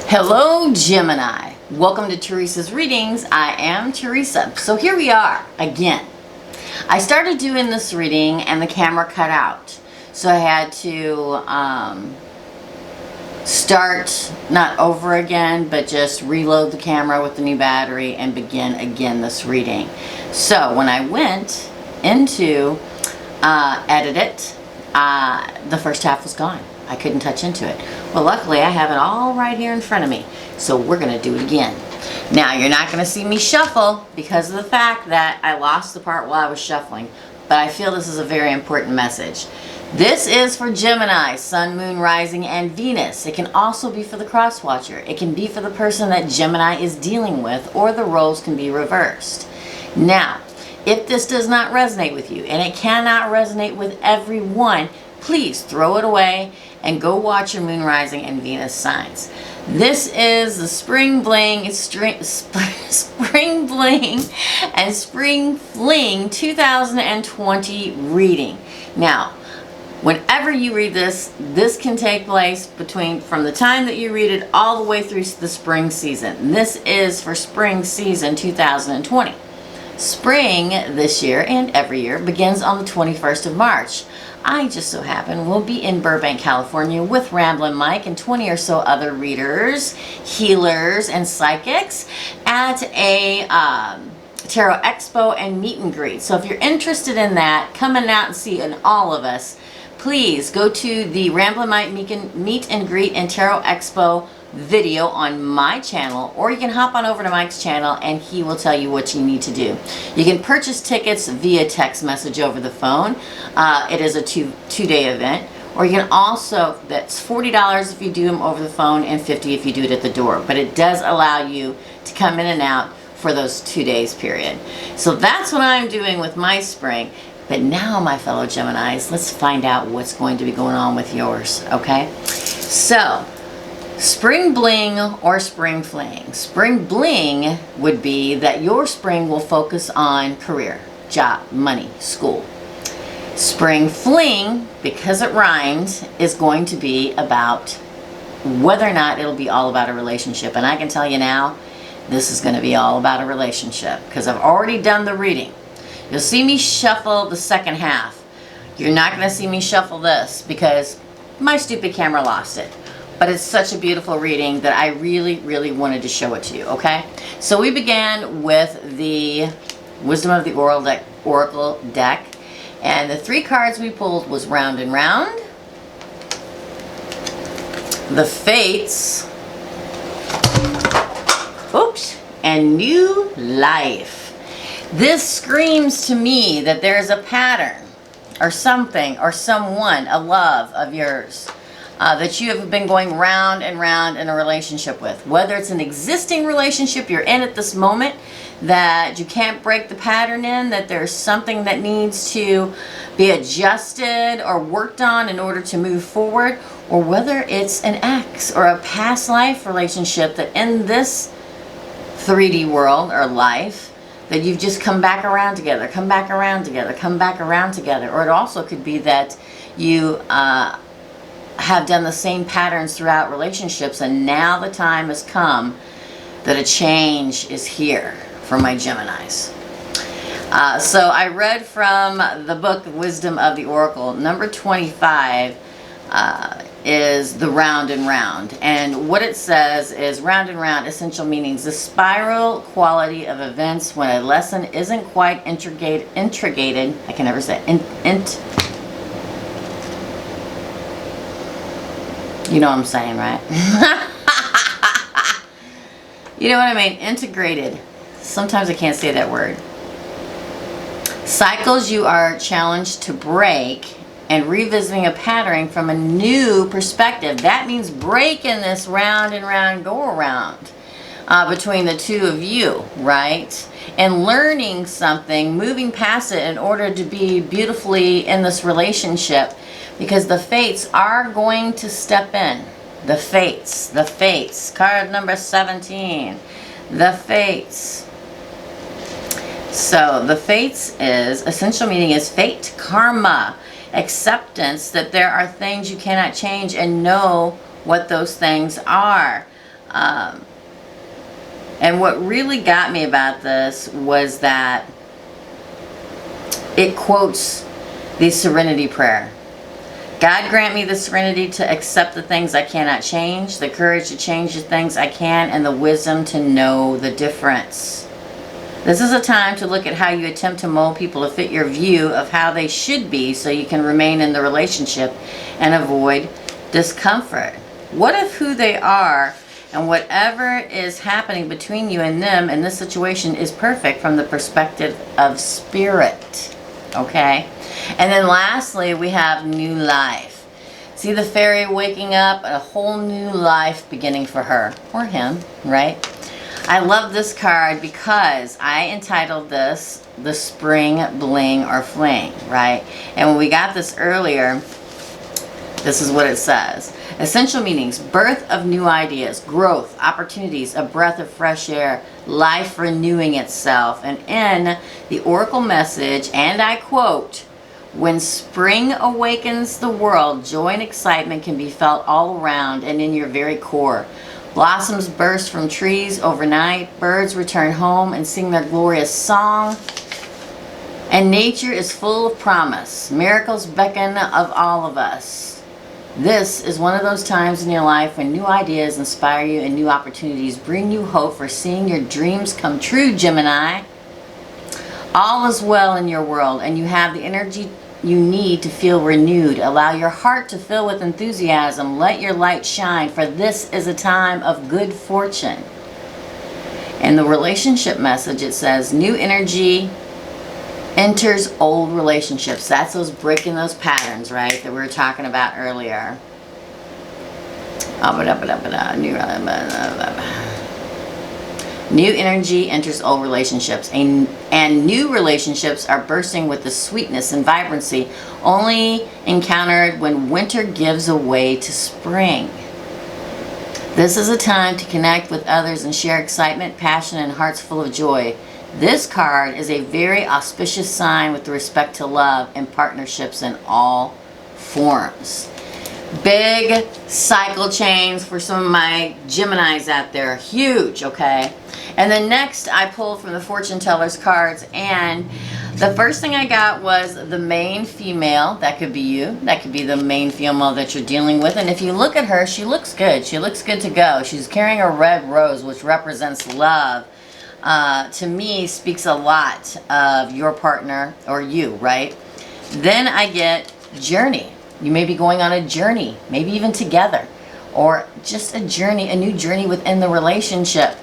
Hello Gemini, welcome to Teresa's readings. I am Teresa. So here we are again. I started doing this reading and the camera cut out, so I had to start not over again but just reload the camera with the new battery and begin again this reading. So when I went into edit it, the first half was gone. I couldn't touch into it. Well, luckily I have it all right here in front of me, so we're gonna do it again. Now you're not gonna see me shuffle because of the fact that I lost the part while I was shuffling, but I feel this is a very important message. This is for Gemini, Sun, Moon, Rising, and Venus. It can also be for the cross watcher. It can be for the person that Gemini is dealing with, or the roles can be reversed. Now, if this does not resonate with you, and it cannot resonate with everyone, please throw it away and go watch your Moon, Rising, and Venus signs. This is the Spring Bling, Spring Bling and Spring Fling 2020 reading. Now, whenever you read this, this can take place from the time that you read it all the way through the spring season. This is for spring season 2020. Spring this year and every year begins on the 21st of March. I just so happen will be in Burbank, California with Ramblin' Mike and 20 or so other readers, healers, and psychics at a Tarot Expo and meet and greet. So if you're interested in that, coming out and seeing all of us, please go to the Ramblin' Mike meet and greet and Tarot Expo video on my channel, or you can hop on over to Mike's channel and he will tell you what you need to do. You can purchase tickets via text message over the phone. It is a two-day event, or you can also, that's $40 if you do them over the phone and $50 if you do it at the door, but it does allow you to come in and out for those 2 days period. So that's what I'm doing with my spring. But now, my fellow Geminis, let's find out what's going to be going on with yours, okay? So, Spring Bling or Spring Fling. Spring Bling would be that your spring will focus on career, job, money, school. Spring Fling, because it rhymes, is going to be about whether or not it'll be all about a relationship. And I can tell you now, this is going to be all about a relationship because I've already done the reading. You'll see me shuffle the second half. You're not going to see me shuffle this because my stupid camera lost it. But it's such a beautiful reading that I really, really wanted to show it to you, okay? So we began with the Wisdom of the Oracle deck. And the 3 cards we pulled was Round and Round, the Fates, oops, and New Life. This screams to me that there's a pattern or something or someone, a love of yours, that you have been going round and round in a relationship with. Whether it's an existing relationship you're in at this moment that you can't break the pattern in, that there's something that needs to be adjusted or worked on in order to move forward, or whether it's an ex or a past life relationship that in this 3D world or life that you've just come back around together, come back around together, come back around together. Or it also could be that you have done the same patterns throughout relationships, and now the time has come that a change is here for my Geminis. So I read from the book Wisdom of the Oracle. Number 25 is the Round and Round. And what it says is round and round, essential meanings. The spiral quality of events when a lesson isn't quite integrated, I can never say you know what I'm saying, right? You know what I mean? Integrated. Sometimes I can't say that word. Cycles you are challenged to break and revisiting a pattern from a new perspective. That means breaking this round and round go around between the two of you, right? And learning something, moving past it in order to be beautifully in this relationship. Because the fates are going to step in. The fates. Card number 17. The fates. So the fates is, essential meaning is fate, karma, acceptance that there are things you cannot change and know what those things are. And what really got me about this was that it quotes the serenity prayer. God grant me the serenity to accept the things I cannot change, the courage to change the things I can, and the wisdom to know the difference. This is a time to look at how you attempt to mold people to fit your view of how they should be so you can remain in the relationship and avoid discomfort. What if who they are and whatever is happening between you and them in this situation is perfect from the perspective of spirit? Okay? And then lastly, we have new life. See the fairy waking up, a whole new life beginning for her or him, right? I love this card because I entitled this the Spring, Bling, or Fling, right? And when we got this earlier, this is what it says. Essential meanings: birth of new ideas, growth, opportunities, a breath of fresh air, life renewing itself. And in the oracle message, and I quote, when spring awakens the world, joy and excitement can be felt all around and in your very core. Blossoms burst from trees overnight, birds return home and sing their glorious song, and nature is full of promise. Miracles beckon of all of us. This is one of those times in your life when new ideas inspire you and new opportunities bring you hope for seeing your dreams come true, Gemini. All is well in your world and you have the energy you need to feel renewed. Allow your heart to fill with enthusiasm. Let your light shine, for this is a time of good fortune. In the relationship message, it says, new energy enters old relationships. That's those breaking those patterns, right, that we were talking about earlier. New energy enters old relationships, and new relationships are bursting with the sweetness and vibrancy only encountered when winter gives way to spring. This is a time to connect with others and share excitement, passion, and hearts full of joy. This card is a very auspicious sign with respect to love and partnerships in all forms. Big cycle chains for some of my Geminis out there. Huge, okay? And then next I pulled from the fortune teller's cards, and the first thing I got was the main female. That could be you. That could be the main female that you're dealing with. And if you look at her, she looks good. She looks good to go. She's carrying a red rose, which represents love. To me, speaks a lot of your partner or you, right? Then I get journey. You may be going on a journey, maybe even together, or just a journey, a new journey within the relationship.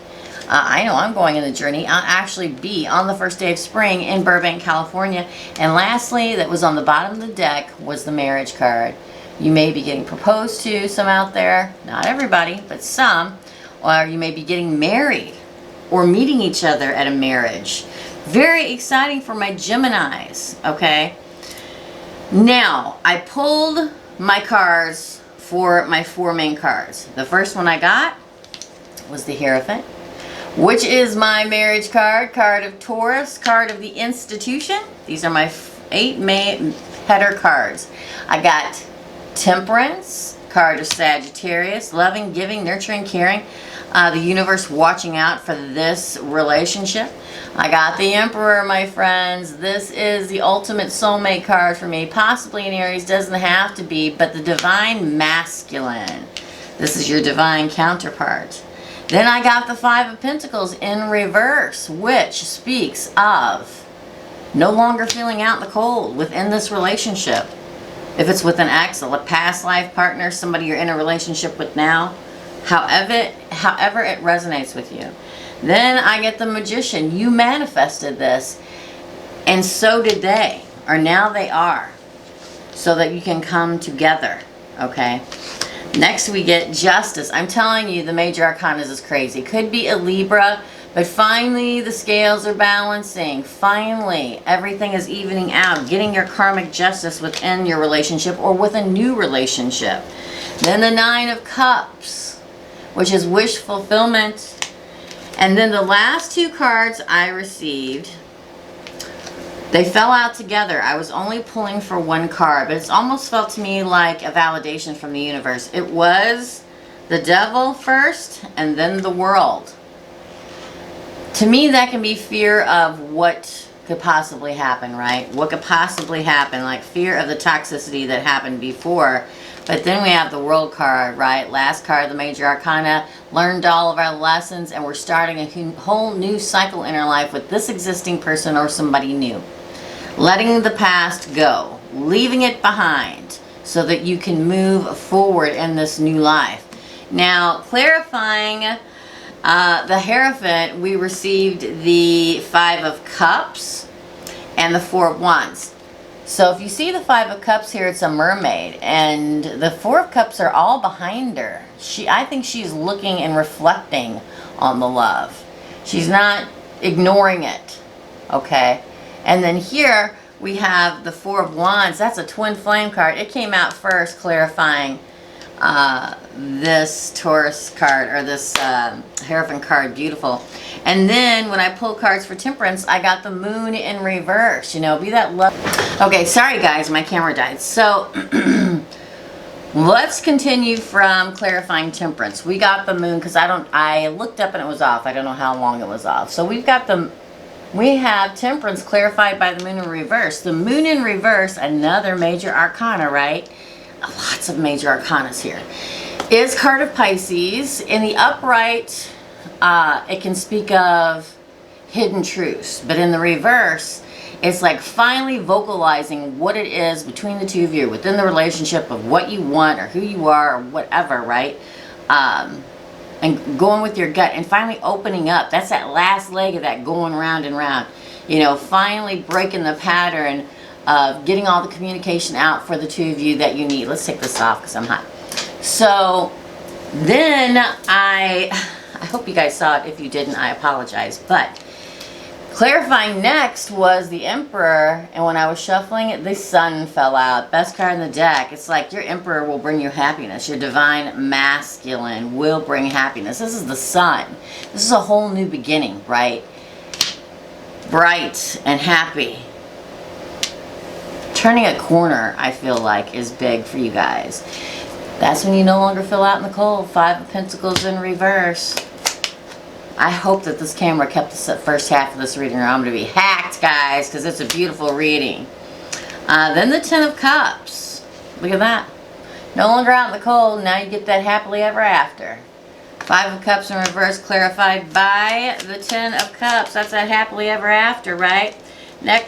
I know I'm going on a journey. I'll actually be on the first day of spring in Burbank, California. And lastly, that was on the bottom of the deck, was the marriage card. You may be getting proposed to, some out there, not everybody, but some, or you may be getting married or meeting each other at a marriage. Very exciting for my Geminis, okay? Now, I pulled my cards for my 4 main cards. The first one I got was the Hierophant, which is my marriage card, card of Taurus, card of the institution. These are my 8 main header cards. I got Temperance, card of Sagittarius, loving, giving, nurturing, caring, the universe watching out for this relationship. I got the Emperor, my friends. This is the ultimate soulmate card for me. Possibly an Aries, doesn't have to be, but the Divine Masculine. This is your divine counterpart. Then I got the 5 of Pentacles in reverse, which speaks of no longer feeling out in the cold within this relationship. If it's with an ex, a past life partner, somebody you're in a relationship with now, however it resonates with you. Then I get the Magician. You manifested this, and so did they, or now they are, so that you can come together, okay? Next we get Justice. I'm telling you, the major arcana is crazy. Could be a Libra, but finally the scales are balancing. Finally, everything is evening out, getting your karmic justice within your relationship or with a new relationship. Then the 9 of Cups, which is wish fulfillment. And then the last 2 cards I received, they fell out together. I was only pulling for 1 card, but it's almost felt to me like a validation from the universe. It was The devil first, and then the world. To me, that can be fear of what could possibly happen, right? What could possibly happen, like fear of the toxicity that happened before. But then we have the world card, right? Last card, the major arcana, learned all of our lessons, and we're starting a whole new cycle in our life with this existing person or somebody new. Letting the past go, leaving it behind so that you can move forward in this new life. Now, clarifying the Hierophant, we received the 5 of Cups and the 4 of Wands. So if you see the 5 of Cups here, it's a mermaid, and the 4 of Cups are all behind her. I think she's looking and reflecting on the love. She's not ignoring it, okay? And then here we have the 4 of Wands. That's a twin flame card. It came out first, clarifying this Taurus card, or this Hierophant card. Beautiful. And then when I pull cards for Temperance, I got the Moon in reverse. You know, be that love. Okay, sorry guys, my camera died. So let's continue from clarifying Temperance. We got the Moon because I looked up and it was off. I don't know how long it was off. So we have Temperance clarified by the Moon in reverse. The Moon in reverse, another major arcana, right? Lots of major arcanas here. Is card of Pisces. In the upright, it can speak of hidden truths. But in the reverse, it's like finally vocalizing what it is between the two of you, within the relationship of what you want or who you are or whatever, right? And going with your gut and finally opening up. That's that last leg of that going round and round. You know, finally breaking the pattern of getting all the communication out for the two of you that you need. Let's take this off because I'm hot. So then I hope you guys saw it. If you didn't, I apologize. But clarifying next was the Emperor, and when I was shuffling it, the Sun fell out. Best card in the deck. It's like your Emperor will bring you happiness. Your Divine Masculine will bring happiness. This is the Sun. This is a whole new beginning, right? Bright and happy. Turning a corner, I feel like, is big for you guys. That's when you no longer feel out in the cold. 5 of Pentacles in reverse. I hope that this camera kept the first half of this reading, or I'm going to be hacked, guys, because it's a beautiful reading. Then the 10 of Cups. Look at that. No longer out in the cold. Now you get that happily ever after. 5 of Cups in reverse, clarified by the 10 of Cups. That's that happily ever after, right?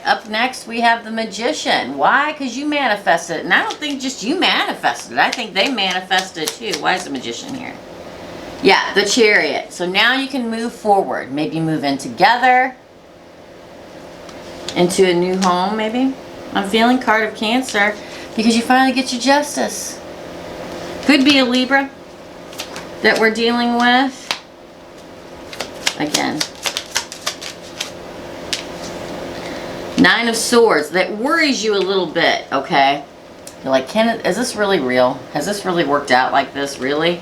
Up next, we have the Magician. Why? Because you manifested it. And I don't think just you manifested it. I think they manifested it too. Why is the Magician here? Yeah, the Chariot. So now you can move forward. Maybe move in together. Into a new home, maybe. I'm feeling card of Cancer because you finally get your justice. Could be a Libra that we're dealing with. Again. 9 of Swords. That worries you a little bit, okay? You're like, is this really real? Has this really worked out like this? Really?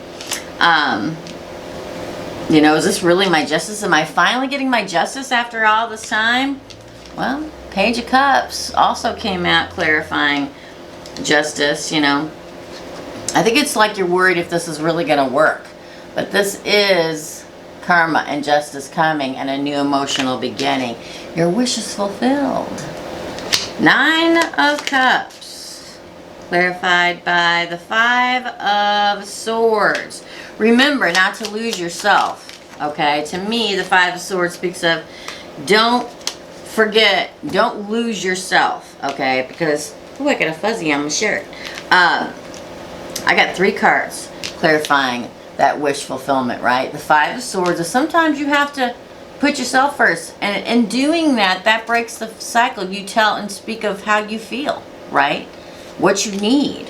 You know, is this really my justice? Am I finally getting my justice after all this time? Well, Page of Cups also came out clarifying justice, you know. I think it's like you're worried if this is really going to work. But this is karma and justice coming and a new emotional beginning. Your wish is fulfilled. 9 of Cups. Clarified by the 5 of Swords. Remember not to lose yourself. Okay? To me, the 5 of Swords speaks of don't forget, don't lose yourself. Okay? Because, oh, I got a fuzzy on my shirt. I got 3 cards clarifying that wish fulfillment, right? The 5 of Swords is sometimes you have to put yourself first. And in doing that, that breaks the cycle. You tell and speak of how you feel, right? What you need.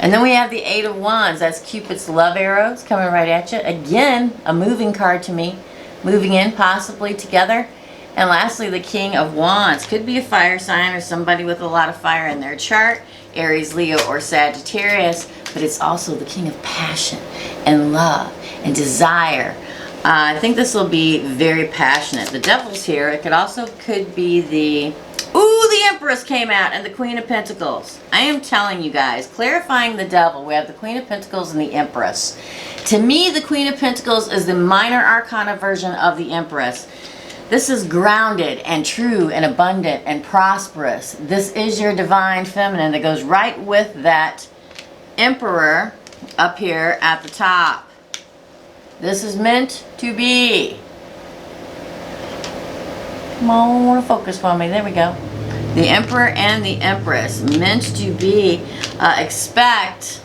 And then we have the 8 of Wands. That's Cupid's love arrows coming right at you. Again, a moving card to me. Moving in, possibly together. And lastly, the King of Wands. Could be a fire sign or somebody with a lot of fire in their chart. Aries, Leo, or Sagittarius. But it's also the King of passion and love and desire. I think this will be very passionate. The Devil's here. It could be the... Ooh, the Empress came out and the Queen of Pentacles. I am telling you guys, clarifying the Devil, we have the Queen of Pentacles and the Empress. To me, the Queen of Pentacles is the minor arcana version of the Empress. This is grounded and true and abundant and prosperous. This is your divine feminine that goes right with that Emperor up here at the top. This is meant to be. Come on, focus for me. There we go. The Emperor and the Empress. Meant to be. Expect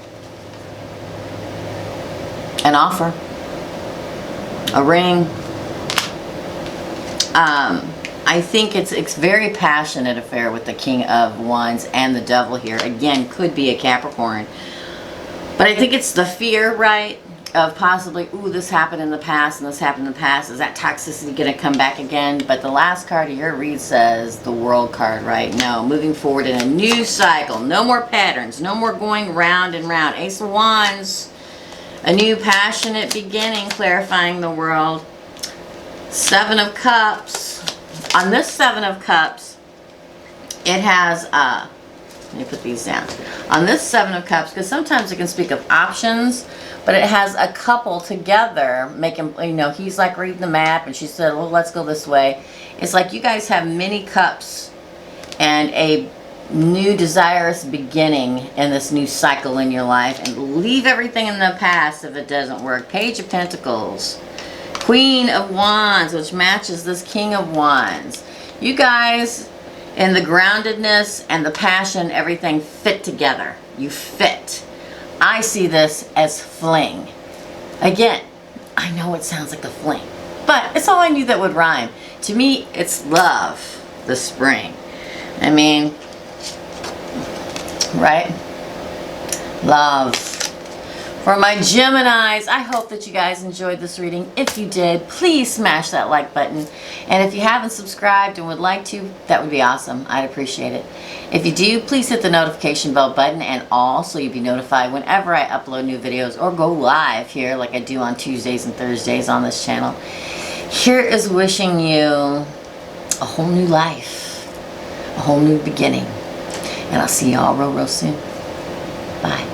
an offer. A ring. I think it's very passionate affair with the King of Wands and the Devil here. Again, could be a Capricorn. But I think it's the fear, right? Of possibly, ooh, this happened in the past and this happened in the past. Is that toxicity going to come back again? But the last card of your read says the World card, right? No, moving forward in a new cycle. No more patterns. No more going round and round. Ace of Wands. A new passionate beginning, clarifying the world. Seven of Cups. On this Seven of Cups, it has, let me put these down. On this Seven of Cups, because sometimes it can speak of options, but it has a couple together making, you know, he's like reading the map and she said, well, let's go this way. It's like you guys have many cups and a new desirous beginning in this new cycle in your life, and leave everything in the past if it doesn't work. Page of Pentacles. Queen of Wands, which matches this King of Wands. You guys, in the groundedness and the passion, everything fit together. You fit. I see this as fling. Again, I know it sounds like a fling, but it's all I knew that would rhyme. To me, it's love, the spring. I mean, right? Love. For my Geminis, I hope that you guys enjoyed this reading. If you did, please smash that like button. And if you haven't subscribed and would like to, that would be awesome. I'd appreciate it. If you do, please hit the notification bell button and all, so you'll be notified whenever I upload new videos or go live here like I do on Tuesdays and Thursdays on this channel. Here is wishing you a whole new life, a whole new beginning. And I'll see y'all real soon. Bye.